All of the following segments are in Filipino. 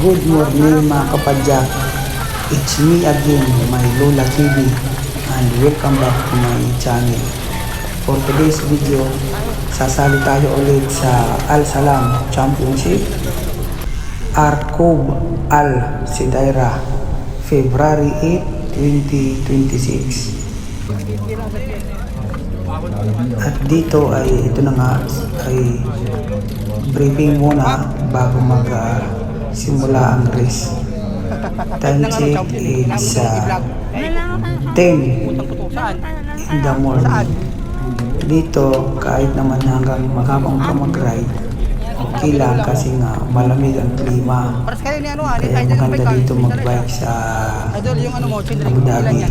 Good morning mga kapadyak. It's me again, my Lola TV, and welcome back to my channel. For today's video, sasali tayo ulit sa Al Salam Championship Arkob Al Sidaira, February 8, 2026. At dito ay ito na nga ay briefing muna bago simula ang race. Time check is 10 in the morning. Dito kahit naman hanggang maghapon ka mag-ride, okay lang kasi nga malamig ang klima. Kaya maganda dito mag-bike sa Abu Dhabi.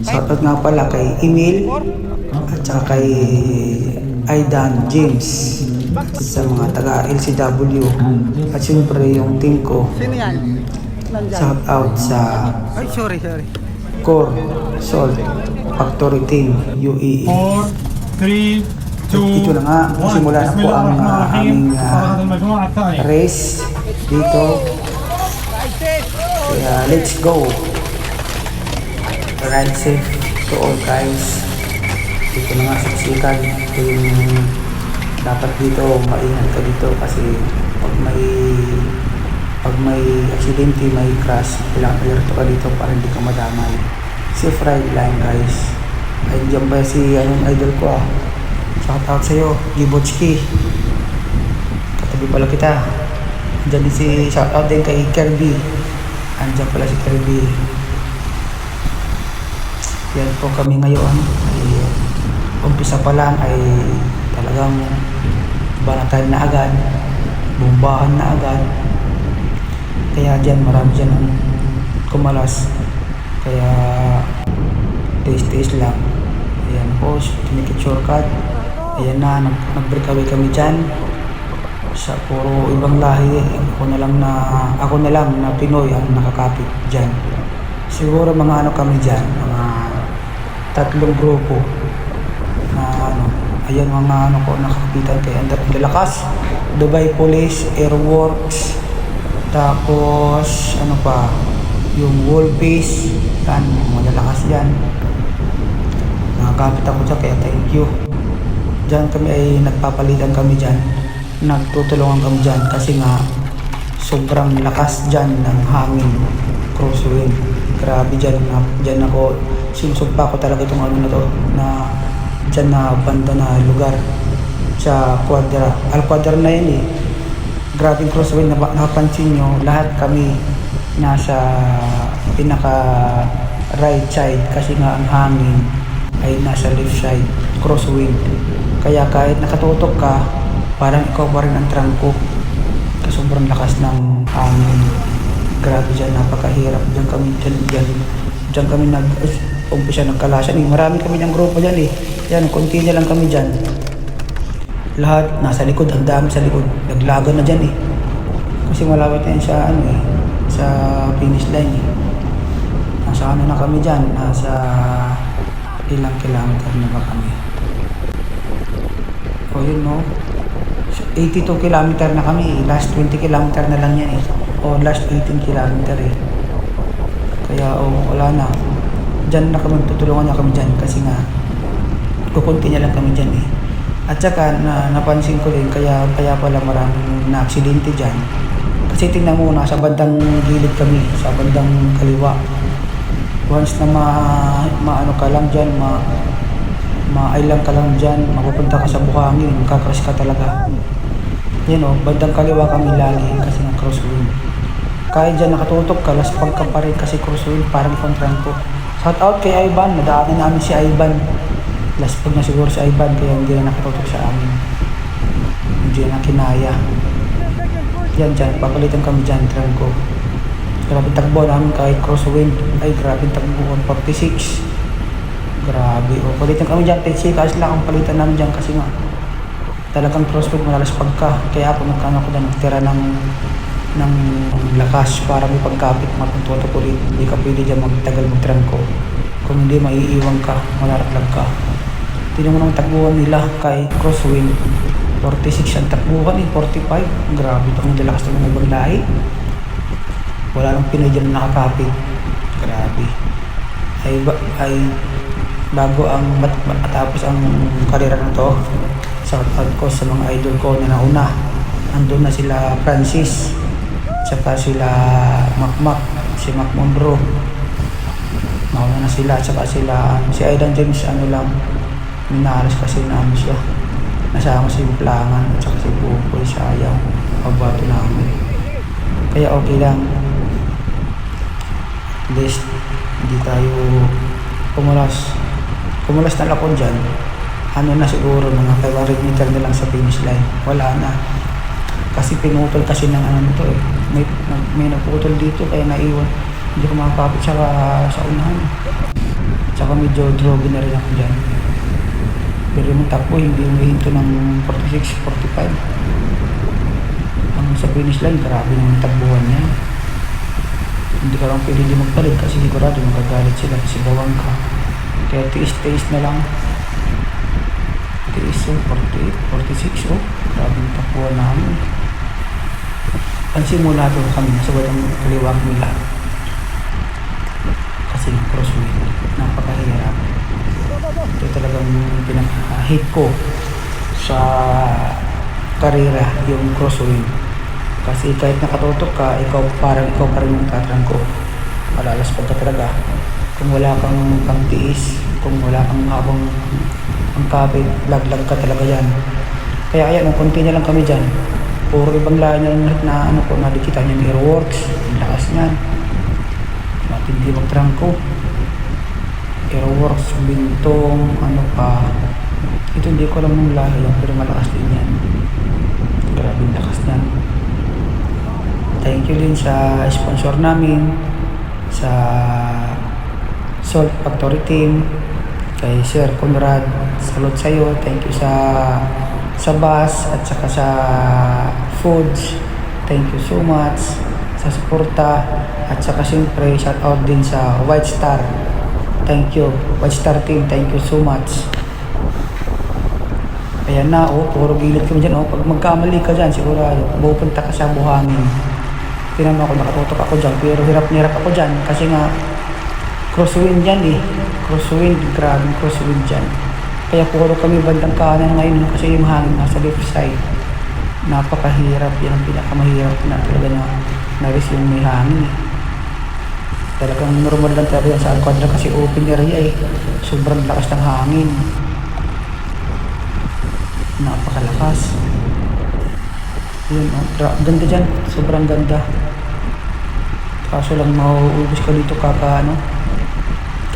Shoutout nga pala kay Emil at saka kay Aidan James sa mga taga LCW at siyempre yung team ko. Shout out sa Core Salt Factory Team UAE. 4, 3, 2, Ito na nga, simula na po ang aming race dito. Kaya let's go. Ride safe to all guys. Dito na nga siksikan. Ito yung dapat dito, maingat ka dito kasi pag may aksidente, may crash, kailangan alerto ka dito para hindi ka madamay. Safe ride lang guys. Ay dyan ba si anong idol ko Shout out sa'yo, Gibochki. Katabi pala kita. Andyan din shout out din kay Kirby. Andyan pala si Kirby. Yan po kami ngayon. Umpisa pa lang ay talagang banatan na agad. Bumbahan na agad. Kaya dyan marami dyan ang kumalas. Kaya taste lang. Ayan po, tinikit shortcut. Ayan na, nag-breakaway kami dyan. Sa puro ibang lahi, ako na lang na Pinoy ang nakakapit dyan. Siguro mga kami dyan, mga 3 grupo na ayan mga ko nakakapitan kay Andap Lalakas, Dubai Police, Airworks, tapos yung Wolfies, yan, mga lalakas dyan. Nakakapit ako dyan kaya thank you. Diyan kami ay nagpapalitan kami dyan. Nagtutulungan kami dyan kasi nga sobrang lakas dyan ng hangin. Crosswind. Grabe dyan. Dyan ako, sinusumpa ko talaga itong na dyan na banda na lugar sa Quadra. Al-Quadra na yan Grabe crosswind. Napansin nyo, lahat kami nasa pinaka right side kasi nga ang hangin ay nasa left side. Crosswind. Kaya kahit nakatutok ka, parang ikaw pa rin ang trangko. Sobrang lakas ng hangin. Grabe dyan, napakahirap. Diyan kami umpisa nagkalasan. Marami kami ng grupo dyan Yan, konti na lang kami dyan. Lahat nasa likod, ang dami sa likod. Naglagan na dyan Kasi malapit na yan sa sa finish line Nasa na kami dyan, nasa ilang kilometer na ba kami. O yun 82 kilometer na kami last 20 kilometer na lang yan o last 18 kilometer kaya wala na dyan na kami, tutulungan na kami dyan kasi nga kukunti na lang kami dyan at saka napansin ko din kaya pala maraming na aksidente dyan kasi tingnan mo nasa bandang gilid kami sa bandang kaliwa. Once na maano ka lang dyan, ma-island ka lang dyan, mapupunta ka sa buhangin, makakrush ka talaga. Yan bandang kaliwa kami lagi kasi ng crosswind. Kahit dyan nakatutok ka, laspag ka pa rin kasi crosswind, parang kontrang ko. Shout out kay Ivan, nadaanan namin si Ivan. Laspag na siguro si Ivan, kaya hindi na nakatutok sa amin. Hindi na kinaya. Yan dyan, papalitan kami dyan, trangko. Grabe takbo namin kahit crosswind. Ay grabe takbo 46. Grabe palitan kami dyan 10 seconds lang ang palitan namin dyan kasi nga talagang crosswind malalaspag ka. Kaya ako nagtira ng lakas para may pagkapit mapuntuto ko rin. Hindi ka pwede dyan magtagal magtrangko. Kung hindi maiiwan ka, malaraglag ka. Tignan mo ng takbuhan nila kahit crosswind 46 ang takbuhan 45. Grabe itong lakas ng ibang lahi. Wala nang Pinoy dyan na nakakapit. Grabe. Ay bago ang matapos ang karera na to, shout out ko sa mga idol ko na nauna. Andun na sila Francis, tsaka sila Macmac, si Mac Monroe. Nauna na sila, tsaka sila si Aidan James, ano lang, minalas kasi namin siya. Nasama si Plangan at saka si Bukoy, sayang, pagbato namin. Kaya okay lang. At least, hindi tayo kumulas na ako dyan. Ano na siguro, mga 500 meter na lang sa finish line. Wala na. Kasi pinutol kasi ng ano nito eh. May naputol dito kaya naiwan. Hindi ko makakapit sa unahan. Tsaka medyo drogi na rin ako dyan. Pero yung takbo hindi humihinto ng 46, 45. Ang sa finish line, grabe ng takbuhan niya. Hindi ka lang pwede magpalit kasi sigurado magagalit sila kasi bawang ka. Kaya tiis na lang. Tiis, 48, 46, grabe ng takbuhan namin. Ang simula doon kami nasa walang kaliwag nila. Kasi crosswind, napakahirap. Ito talagang pinaka-hate ko sa karera, yung crosswind. Kasi kahit nakatutok ka, ikaw pa rin yung tatrang ko. Malalaspag ka talaga. Kung wala kang tiis, kung wala kang habang ang kapit, laglag ka talaga yan. Kaya ayan, kung konti na lang kami dyan, puro ibang lahan na ano ko, nakikita niyo yung airworks, ang lakas niyan. Matindi magtrangko. Airworks, bintong, ano pa. Ito hindi ko alam ng lahi yan, pero malakas din yan. Grabe yung lakas niyan. Thank you din sa sponsor namin, sa Salt Factory Team, kay Sir Conrad, salute sa'yo. Thank you sa bus at saka sa foods. Thank you so much sa suporta at saka siyempre shout out din sa White Star. Thank you White Star team, thank you so much. Ayan na, puro gilid kami dyan. Pag magkamali ka dyan, sigurado pupunta ka sa buhangin. Tinan mo ako, nakatutok ako dyan, pero hirap ako dyan kasi nga crosswind dyan crosswind, grabing crosswind dyan. Kaya puro kami bandang kanan ngayon kasi yung hangin nasa left side. Napakahirap, yan ang pinakamahirap na talaga na risk yung may hangin eh. Talagang normal lang talaga yan sa Alcuadra kasi open area eh. Sobrang lakas ng hangin. Napakalakas. Yun ganda dyan, sobrang ganda. Kaso lang mauubos ka dito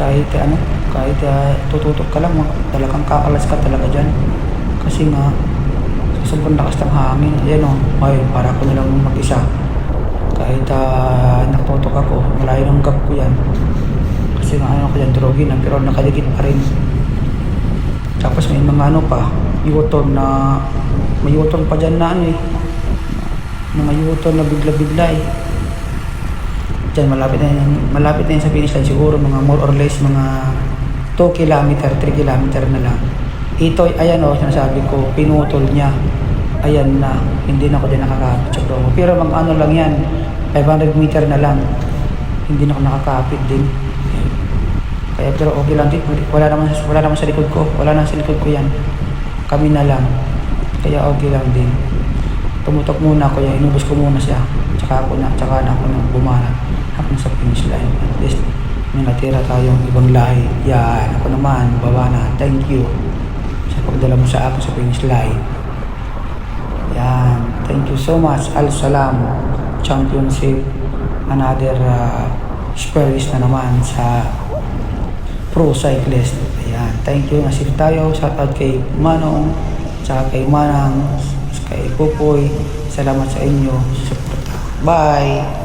kahit tututok ka lang, talagang kakalas ka talaga dyan. Kasi nga, sobrang lakas ng hangin. Ayan para ako nalang mag-isa. Kahit nakatutok ako, malayo ng gap ko yan. Kasi nga ako dyan, drogi na, pero nakadikit pa rin. Tapos may mga U-turn na, may U-turn pa dyan na mga U-turn na bigla-bigla eh. Diyan, malapit na yan sa finish line. Siguro mga more or less mga 2 kilometer, 3 kilometer na lang. Ito, ayan sinasabi ko, pinutol niya. Ayan na, hindi na ako din nakakapit. Pero mag lang yan, 500 meter na lang. Hindi na ako nakakapit din. Kaya pero okay lang din, wala naman sa likod ko. Wala naman sa likod ko yan. Kami na lang. Kaya okay lang din. Tumutok muna ako yan, inubos ko muna siya. Tsaka na ako bumanat hapon sa finish line. At least may natira tayong ibang lahi. Yan, ako naman, baba na. Thank you sa pagdala mo sa akin sa finish line. Yan, thank you so much. Al-Salam Championship. Another spurs na naman sa Pro Cyclist. Ayan, thank you. Nasip tayo. Shout out kay Manong, tsaka kay Manang, kay Pupoy. Salamat sa inyo. Bye!